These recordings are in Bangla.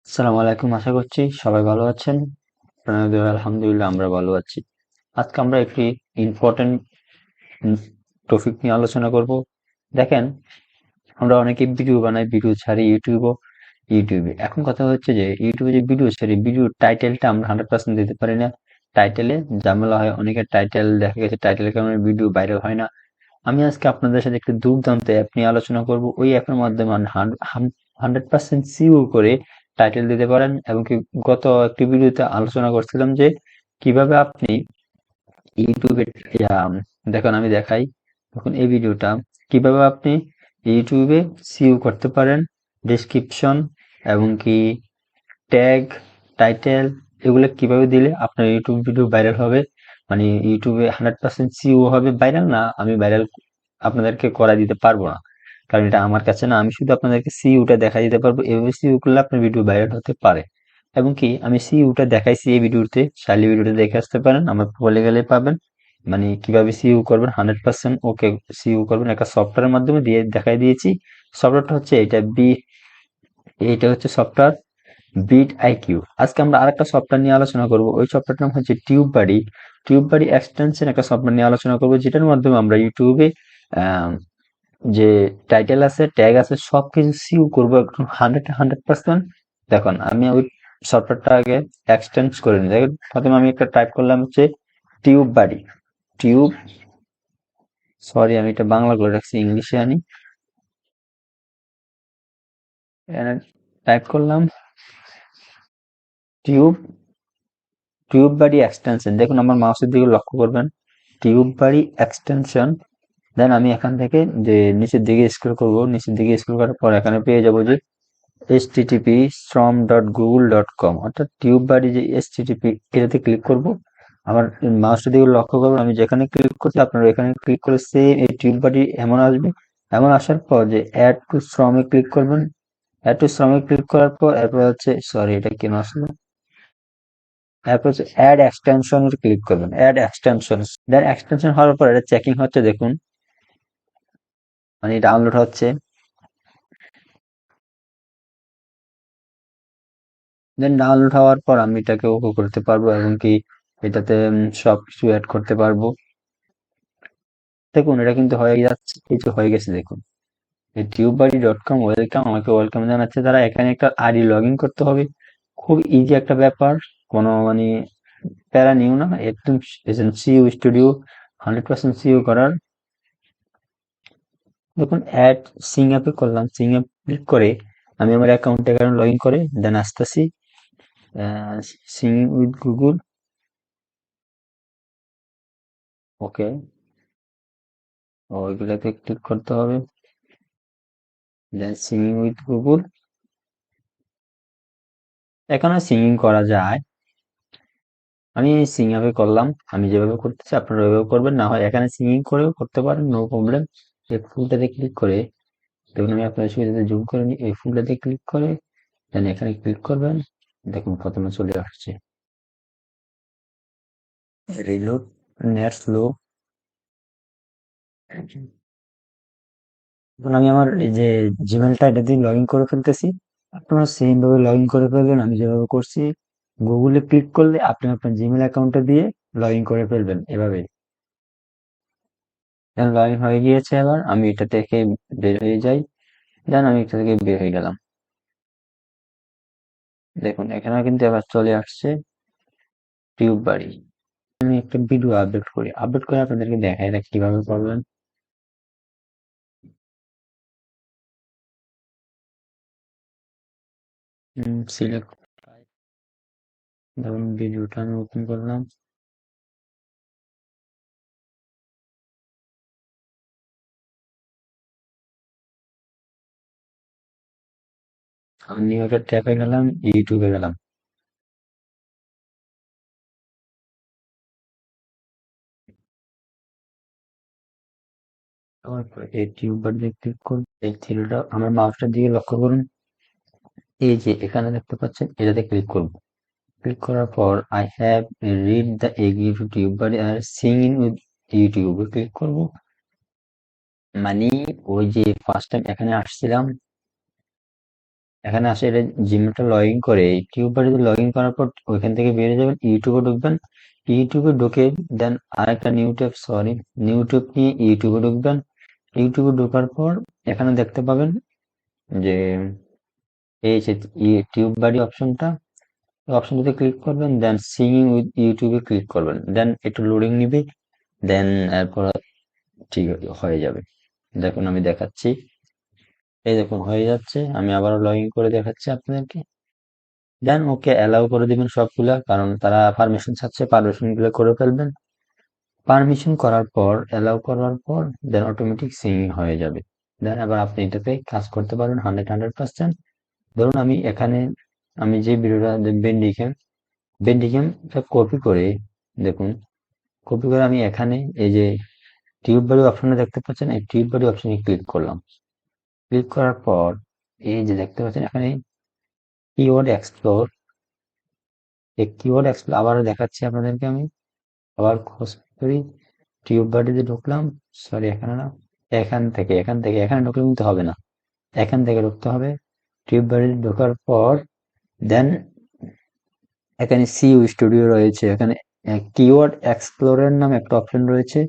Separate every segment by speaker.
Speaker 1: আসসালামু আলাইকুম, আশা করছি সবাই ভালো আছেন। আপনাদের দোয়ায় আলহামদুলিল্লাহ আমরা ভালো আছি। আজকে আমরা একটি ইম্পর্টেন্ট টপিক নিয়ে আলোচনা করব। দেখেন, আমরা অনেকে ভিডিও বানাই, ভিডিও ছাড়ি ইউটিউবে। এখন কথা হচ্ছে যে ইউটিউবে যে ভিডিও ছাড়ি, ভিডিওর টাইটেলটা আমরা 100% দিতে পারি না। টাইটেলে ঝামেলা হয়, অনেকের টাইটেল দেখা গেছে টাইটেলের কারণে ভিডিও ভাইরাল হয় না। আমি আজকে আপনাদের সাথে একটি দুর্দান্ত অ্যাপ নিয়ে আলোচনা করব। ওই অ্যাপের মাধ্যমে 100% সিইও করে টাইটেল দিতে পারেন। এবং কি গত একটি ভিডিওতে আলোচনা করছিলাম যে কিভাবে আপনি ইউটিউবে দেখুন, আমি দেখাই। দেখুন এই ভিডিওটা, কিভাবে আপনি ইউটিউবে সিইও করতে পারেন, ডেসক্রিপশন এবং কি ট্যাগ, টাইটেল, এগুলো কিভাবে দিলে আপনার ইউটিউব ভিডিও ভাইরাল হবে। মানে ইউটিউবে 100% সিইও হবে। ভাইরাল না, আমি ভাইরাল আপনাদেরকে করা দিতে পারবো না, কারণ এটা আমার কাছে না। আমি শুধু আপনাদেরকে সিইওটা দেখা দিতে পারবো। এভাবে সিইও করলে আপনার ভিডিও ভাইরাল হতে পারে। এবং কি আমি সিইওটা দেখাইছি এই ভিডিওতে, চাইলে ভিডিওটা দেখে আসতে পারেন, আমার বলে গেলে পাবেন। মানে কিভাবে সিইও করবেন, 100% ওকে সিইও করবেন একটা সফটওয়্যারের মাধ্যমে দিয়ে দেখাই দিয়েছি। সফটওয়্যারটা হচ্ছে এইটা হচ্ছে সফটওয়্যার বিট আইকিউ। আজকে আমরা আরেকটা সফটওয়্যার নিয়ে আলোচনা করব। ওই সফটওয়্যারটার নাম হচ্ছে টিউববাড়ি এক্সটেনশন, একটা সফটওয়্যার নিয়ে আলোচনা করব, যেটার মাধ্যমে আমরা ইউটিউবে যে টাইটেল আছে, ট্যাগ আছে, সবকিছু সিউ করবো একদম 100%। দেখুন আমি ওই সফটওয়্যারটা আগে এক্সটেন্ড করে নিই। দেখুন প্রথমে আমি একটা টাইপ করলাম হচ্ছে টিউববাড়ি। টিউব সরি, আমি এটা বাংলা করে রাখছি, ইংলিশে আনি। টাইপ করলাম টিউব টিউববাড়ি এক্সটেনশন। দেখুন আমার মাউসের দিকে লক্ষ্য করবেন, টিউববাড়ি এক্সটেনশন। দেন আমি এখান থেকে যে নিচের দিকে স্ক্রল করব, নিচের দিকে স্ক্রল করার পর এখানে পেয়ে যাবো যে http://strom.google.com, অর্থাৎ টিউববাড়ি যে http, এটাতে ক্লিক করব। আমার মাউসের দিকে লক্ষ্য করবেন, আমি যেখানে ক্লিক করছি আপনারা এখানে ক্লিক করে সেম এই টিউববাড়ি এমন আসবে। এমন আসার পর যে অ্যাড টু শ্রমে ক্লিক করবেন। অ্যাড টু শ্রমে ক্লিক করার পর এরপর হচ্ছে, সরি এটা কেন আসলো, এরপর হচ্ছে অ্যাড এক্সটেনশন ক্লিক করবেন, অ্যাড এক্সটেনশন। দেন এক্সটেনশন হওয়ার পর এটা চেকিং হচ্ছে, দেখুন মানে ডাউনলোড হচ্ছে। দেন ডাউনলোড হওয়ার পর আমি এটাকে ওকে করতে পারবো এবং কি এটাতে সবকিছু অ্যাড করতে পারবো। দেখুন এটা কিন্তু হয়ে যাচ্ছে, এই যে হয়ে গেছে দেখুন। এই টিউববাড়ি.com ওয়েলকাম, আমাকে ওয়েলকাম জানাচ্ছে। তারা এখানে একটা আইডি লগ ইন করতে হবে। খুব ইজি একটা ব্যাপার, কোনো মানে প্যারা নিও না, একদম সিইও স্টুডিও 100% সিইও করার। দেখুন অ্যাড সিং অ্যাপে করলাম, সিং অ্যাপ ক্লিক করে আমি আমার অ্যাকাউন্টে এখানে লগ ইন করে দেন আসতেছি সিং উইথ গুগল। ওকে, ওইগুলোতে ক্লিক করতে হবে। দেন সিঙ্গিং উইথ গুগল, এখানে সিঙ্গিং করা যায়। আমি সিং আপে করলাম, আমি যেভাবে করতেছি আপনারা ওইভাবে করবেন, না হয় এখানে সিঙ্গিং করেও করতে পারেন, নো প্রবলেম। এই ফুলটাতে ক্লিক করে, দেখুন আমি আপনাদের সুবিধাতে জুম করে নিই, এই ফুলটাতে ক্লিক করে দেন এখানে ক্লিক করবেন। দেখুন প্রথমে চলে আসছে রিলোড, নেট স্লো। এখন আমি আমার এই যে জিমেলটা এটা দিয়ে লগ ইন করে ফেলতেছি। আপনারা সেম ভাবে লগ ইন করে ফেলবেন আমি যেভাবে করছি। গুগলে ক্লিক করলে আপনি আপনার জিমেল অ্যাকাউন্টটা দিয়ে লগ ইন করে ফেলবেন এভাবে। দেন লগ ইন হয়ে গিয়েছে, এবার আমি এটা থেকে বের হয়ে যাই। দেন আমি এটা থেকে বের হয়ে গেলাম। দেখুন এখানে কিন্তু আবার চলে আসছে টিউব বাড়ি। আমি একটা ভিডিও আপলোড করি, আপলোড করে আপনাদেরকে দেখাই দেখ কিভাবে করবেন। সিলেক্ট, ধরুন ভিডিওটা আমি ওপেন করলাম। আমি নিউ একটা ট্যাবে গেলাম, ইউটিউবে গেলাম। তারপর এই টিউব বাড়িতে ক্লিক করুন, এই থ্রিটা আমার মাউসটার দিকে লক্ষ্য করুন। এই যে এখানে দেখতে পাচ্ছেন, এটাতে ক্লিক করব। ক্লিক করার পর I have read the agree to tube বাড়ি আর সিং ইন উইথ ইউটিউবে ক্লিক করব। মানে ওই যে ফার্স্ট টাইম এখানে আসছিলাম, এখানে আসে এটা জিমেলটা লগ ইন করে টিউববারে লগ ইন করার পর ওইখান থেকে বেরিয়ে যাবেন, ইউটিউবে ঢুকবেন। ইউটিউবে ঢুকে দেন আরেকটা নিউ ট্যাব নিয়ে ইউটিউবে ঢুকবেন। ইউটিউবে ঢোকার পর এখানে দেখতে পাবেন যে এই যে টিউববারি অপশনটা, অপশনটাতে ক্লিক করবেন, দেন সিঙ্গিং উইথ ইউটিউবে ক্লিক করবেন, দেন একটু লোডিং নিবে, দেন এরপর ঠিক হয়ে যাবে। দেখুন আমি দেখাচ্ছি, এই দেখুন হয়ে যাচ্ছে। আমি আবারও লগ ইন করে দেখাচ্ছি আপনাদেরকে। দেন ওকে অ্যালাউ করে দিবেন সবগুলা, কারণ তারা পারমিশন চাচ্ছে, পারমিশন গুলো করে ফেলবেন। পারমিশন করার পর অ্যালাউ করার পর দেন অটোমেটিক সিঙ্গিং হয়ে যাবে। দেন আবার আপনি এটাতে কাজ করতে পারবেন 100%। ধরুন আমি এখানে আমি যে ভিডিওটা বেন্ডিক্যামটা কপি করে, দেখুন কপি করে আমি এখানে এই যে টিউব বাড়ি অপশনে দেখতে পাচ্ছেন, এই টিউব বাড়ি অপশনে ক্লিক করলাম। ক্লিক করার পর এই যে দেখতে পাচ্ছেন এখানে কিওয়ার্ড এক্সপ্লোর, এই কিওয়ার্ড এক্সপ্লোর আবারও দেখাচ্ছি আপনাদেরকে। আমি আবার খোঁজ করি, টিউব বাড়িতে ঢুকলাম, সরি এখানে না, এখান থেকে এখানে ঢুকলে কিন্তু হবে না, এখান থেকে ঢুকতে হবে। টিউব বাড়িতে ঢোকার পর দেন এখানে সিইউ স্টুডিও রয়েছে, এখানে কিওয়ার্ড এক্সপ্লোরের নামে একটা অপশন রয়েছে,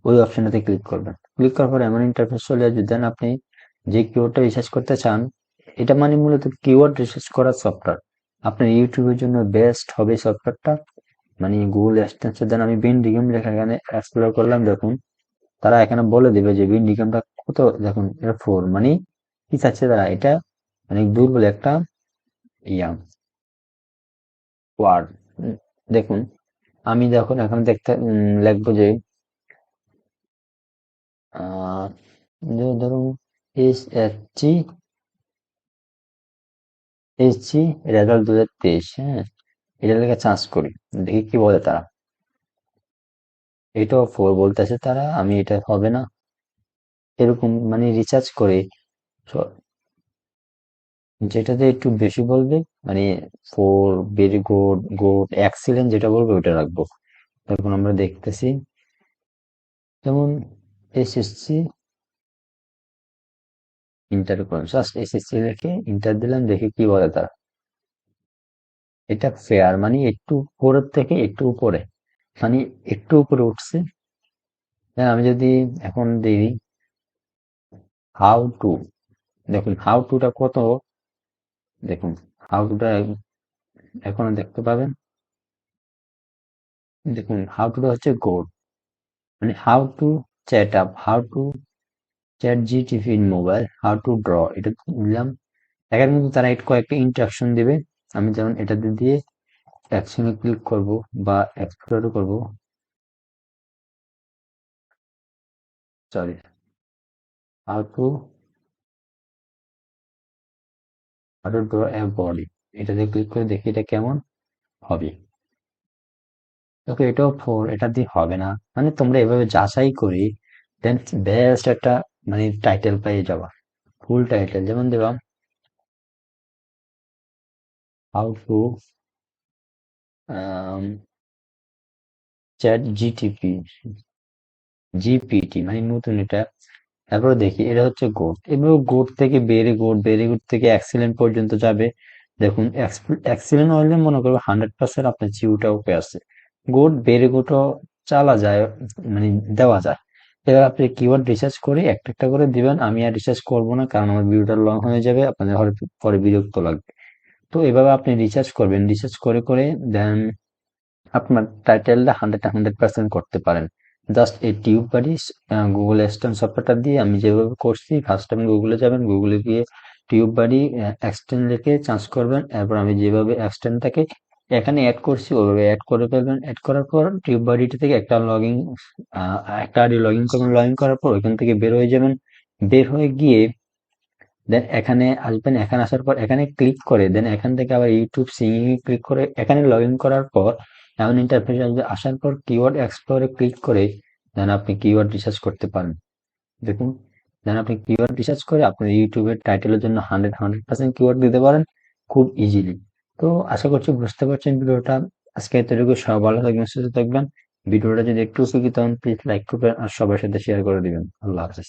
Speaker 1: ওই অপশনটাতে ক্লিক করবেন। ক্লিক করার পর এমন ইন্টারফেস চলে আসবে। দেন আপনি যে কিওয়ার্ডটা রিসার্চ করতে চান, এটা মানে মূলত কিওয়ার্ড রিসার্চ করার সফটওয়্যার। আপনার ইউটিউবের জন্য বেস্ট হবে সফটওয়্যারটা, মানে গুগল অ্যাডসেন্স। দেন আমি বেন্ডিগম লেখা এখানে এক্সপ্লোর করলাম, দেখুন তারা এখানে বলে দিবে যে বেন্ডিগমটা কত, দেখুন এটা 4, মানে কি চাচ্ছে তারা, এটা মানে দুর্বল একটা ইয়া ওয়ার্ড। দেখুন আমি যখন এখন দেখতে লিখবো যে ধরুন এস জি রেজাল্ট 2023, হ্যাঁ এটা লেগে চান্স করি, দেখি কি বলে তারা। এটাও 4 বলতেছে তারা, আমি এটা হবে না এরকম মানে রিসার্চ করে যেটাতে একটু বেশি বলবে, মানে 4 ভেরি গুড, এক্সিলেন্ট যেটা বলবে ওটা রাখবো। এখন আমরা দেখতেছি, যেমন এসএসসি ইন্টার করুন, জাস্ট এসএসসি লিখে ইন্টার দিলাম, দেখি কি বলে তারা। এটা ফেয়ার, মানে একটু উপরের থেকে একটু উপরে, মানে একটু উপরে উঠছে। হ্যাঁ, আমি যদি এখন দিই হাউ টু, দেখুন হাউ টুটা কত, দেখুন হাউ টুটা এখনো দেখতে পাবেন। দেখুন হাউ টুটা হচ্ছে গোড, মানে how to chat up, how to chat GTP in mobile, how to draw, এটা দিলাম। এখানে কিন্তু তারা একটু কয়েকটা ইন্টারাকশন দিবে। আমি যেমন এটাতে দিয়ে অ্যাকশনে ক্লিক করব বা এক্সপ্লোর করব, sorry how to draw A body, এটাতে ক্লিক করে দেখি এটা কেমন হবে। ওকে এটাও 4, এটা দিয়ে হবে না, মানে তোমরা এভাবে যাচাই করে দেন বেস্ট একটা মানে টাইটেল পেয়ে যাবা। ফুল টাইটেল যেমন দিলাম হাউ টু চ্যাট জিপিটি, মানে নতুন এটা। তারপরে দেখি এটা হচ্ছে গোট, এবার গোট থেকে ভেরি গুড থেকে এক্সিলেন্ট পর্যন্ত যাবে। দেখুন এক্সিলেন্ট হলে মনে করবো 100% আপনার জিওটা ওকে আছে। গুড ভেরি গুডও চালা যায়, মানে দেওয়া যায়। এবার আপনি কিওয়ার্ড রিসার্চ করে একটা একটা করে দিবেন। আমি আর রিসার্চ করবো না, কারণ আমার ভিডিওটা লং হয়ে যাবে, আপনাদের হয়তো পরে বিরক্ত লাগবে। তো এভাবে আপনি রিসার্চ করবেন, রিসার্চ করে করে দেন আপনার টাইটেলটা 100% করতে পারেন। জাস্ট এই টিউব বাড়ি গুগল এক্সটেন্ড সফটওয়্যারটা দিয়ে আমি যেভাবে করছি, ফার্স্ট টাইম গুগলে যাবেন, গুগলে গিয়ে টিউব বাড়ি এক্সটেন্ড লিখে চার্জ করবেন। এরপর আমি যেভাবে এক্সটেন্ডটাকে এখানে অ্যাড করছি ওইভাবে অ্যাড করে ফেলবেন। অ্যাড করার পর টিউব বাড়িটা থেকে একটা একটা আইডি লগ ইন করবেন। লগ ইন করার পর ওইখান থেকে বের হয়ে যাবেন। বের হয়ে গিয়ে দেন এখানে আসবেন, এখানে আসার পর এখানে ক্লিক করে দেন এখান থেকে আবার ইউটিউব সিঙ্গিং এ ক্লিক করে এখানে লগ ইন করার পর এমন ইন্টারফেস আসবে। আসার পর কিওয়ার্ড এক্সপ্লোরে ক্লিক করে দেন আপনি কিওয়ার্ড রিসার্চ করতে পারেন। দেখুন দেন আপনি কিওয়ার্ড রিসার্চ করে আপনার ইউটিউবের টাইটেলের জন্য 100% কিওয়ার্ড দিতে পারেন খুব ইজিলি। তো আশা করছি বুঝতে পারছেন ভিডিওটা। আজকে এতটুকু, সবাই ভালো থাকবেন, সুস্থ থাকবেন। ভিডিওটা যদি একটু উপকৃত হন প্লিজ লাইক করবেন আর সবার সাথে শেয়ার করে দিবেন। আল্লাহ হাফেজ।